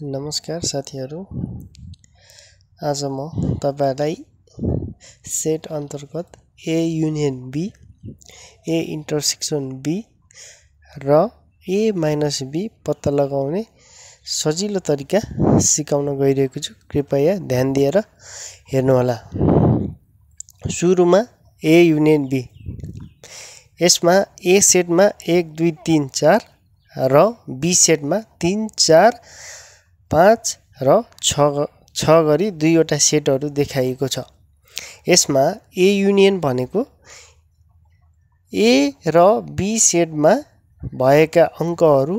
नमस्कार साथीहरू। आज म तपाईहरुलाई सेट अन्तर्गत A union B, A intersection B र ए माइनस बी पत्ता लगाउने सजिलो तरिका सिकाउन गइरहेको छु। कृपया ध्यान दिएर हेर्नुहोला। सुरुमा ए युनियन बी। यसमा ए सेटमा 1 2 3 4 र बी सेटमा 3 4 5 र 6 गरी दुईवटा सेटहरू देखाइएको छ। यसमा ए युनियन भनेको ए र बी सेटमा भएका अङ्कहरू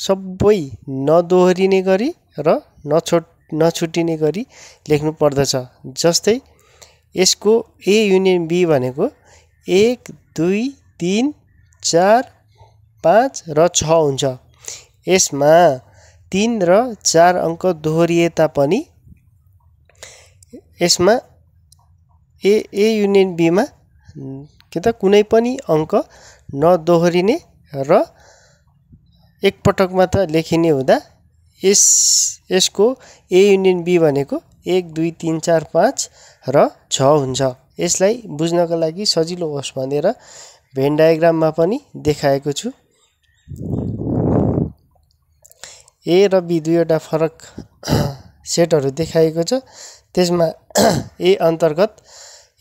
सबै नदोहोरिने गरी र नछुटिने गरी लेख्नु पर्दछ। जस्तै यसको ए युनियन बी भनेको 1 2 3 4 5 र 6 हुन्छ। यसमा 3 र 4 अङ्क दोहोरिए तापनि यसमा ए युनियन बी मा कुनै पनि अङ्क नदोहोरिने र एकपटक मात्र लेखिने हुँदा यसको ए युनियन बी भनेको 1 2 3 4 5 र 6 हुन्छ। यसलाई बुझ्नका लागि सजिलो होस् भनेर भेन डायग्राममा पनि देखाएको छु। ए र बी दुईवटा फरक सेटहरू देखाएको छ। त्यसमा ए अन्तर्गत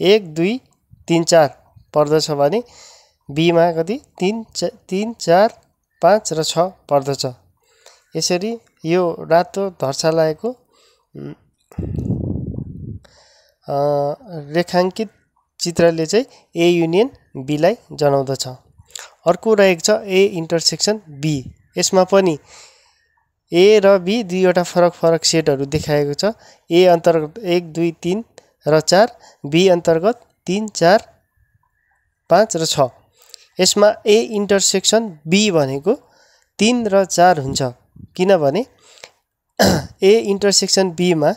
1 2 3 4 पर्दछ भने बी मा कति 3 4 5 र 6 पर्दछ। यसरी यो रातो धर्सा लागेको रेखाङ्कित चित्रले चाहिँ ए युनियन बी लाई जनाउँदछ। अर्को रहेको छ ए इन्टरसेक्सन बी। यसमा पनि ए र बी दुईवटा फरक सेटहरू देखाएको छ। ए अन्तर्गत 1 2 3 र 4, बी अन्तर्गत 3 4 5 र 6। यसमा ए इन्टरसेक्सन बी भनेको 3 र 4 हुन्छ। किनभने ए इन्टरसेक्सन बी मा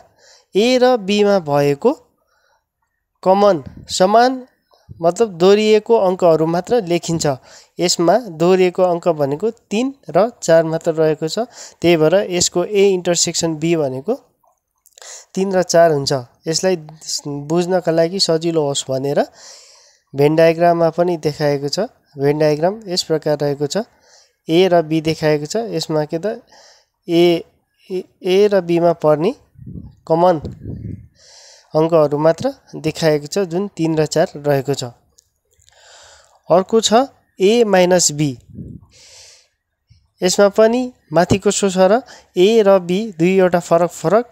ए र बी मा भएको कमन समान मतलब दोहोरिएको अङ्कहरू मात्र लेखिन्छ। यसमा दोहोरिएको अङ्क भनेको 3 र 4 मात्र रहेको छ। त्यही भएर यसको ए इन्टरसेक्सन बी भनेको 3 र 4 हुन्छ। यसलाई बुझ्नका लागि सजिलो होस् भनेर भेन डायग्राममा पनि देखाएको छ। भेन डायग्राम यस प्रकार रहेको छ। ए र बी देखाएको छ। यसमा ए र बी मा पर्ने कमन अङ्कहरू मात्र देखाएको छ, जुन 3 र 4 रहेको छ। अर्को छ ए माइनस बी। यसमा पनि माथिको सोसर ए र बी दुईवटा फरक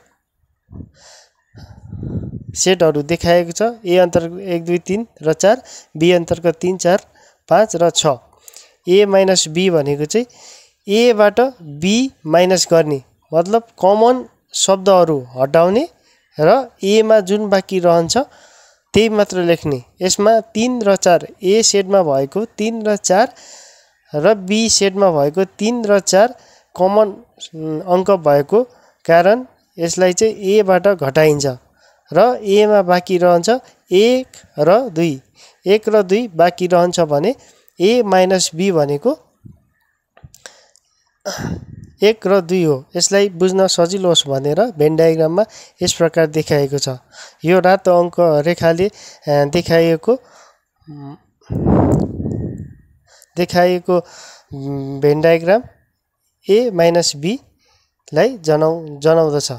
सेटहरू देखाएको छ। ए अन्तर्गत 1 2 3 र 4, बी अन्तर्गत 3 4 5 र 6। ए माइनस बी भनेको चाहिँ ए बाट बी माइनस गर्ने, मतलब कमन शब्दहरू हटाउने र ए मा जुन बाँकी रहन्छ त्यही मात्र लेख्ने। यसमा 3 र 4 ए सेटमा भएको 3 र 4 र बी सेटमा भएको 3 र 4 कमन अङ्क भएको कारण यसलाई चाहिँ ए बाट घटाइन्छ र ए मा बाँकी रहन्छ 1 र 2। 1 र 2 बाँकी रहन्छ भने ए माइनस बी भनेको 1 र 2 हो। यसलाई बुझ्न सजिलो होस् भनेर भेन डायग्राममा यस प्रकार देखाएको छ। यो रातो अङ्क रेखाले देखाएको Venn diagram A minus B लाई जनाउँदछ।